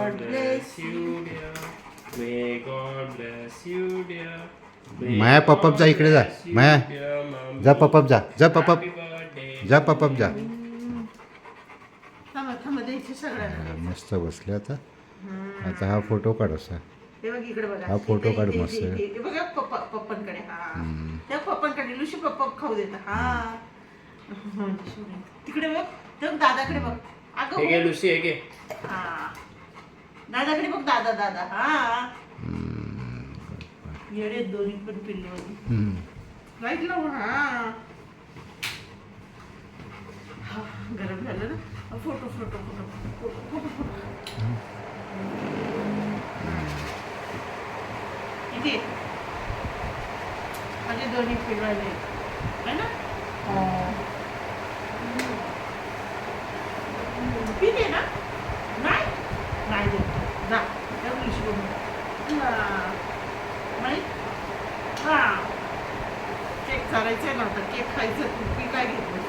God bless you, dear. May God bless you, dear. May Maya God pop-up जा इकडे जा bless you, Maya dear mommy. जा pop-up जा pop-up Happy birthday. जा pop-up जा थांबा थांबा द्यायचे सगळ्यांना. मस्त बसले आता आता हा फोटो काढ असा हे बघ इकडे बघा. हा फोटो काढ हे- मस्त. हे- हे बघा पप्पांकडे. हा त्या पप्पांकडे लुशी पप्पा खाऊ देतात. हा तिकडे बघ तर दादाकडे बघ. अगं हे घे लुसी, हे घे. हा दादाकडे बघ. दादा दादा. हा येडे दोन्ही पण पिल्ले राईट ना. हा गरम झालं ना. Photo photo photo photo photo photo इथे माझे दोन्ही पिल्ले है ना. पिते ना. नाही नाही देत जा इंग्लिश बोलून नाही. हा केक चालायचं आहे ना आता. केक खायचं. मी काय घेतलं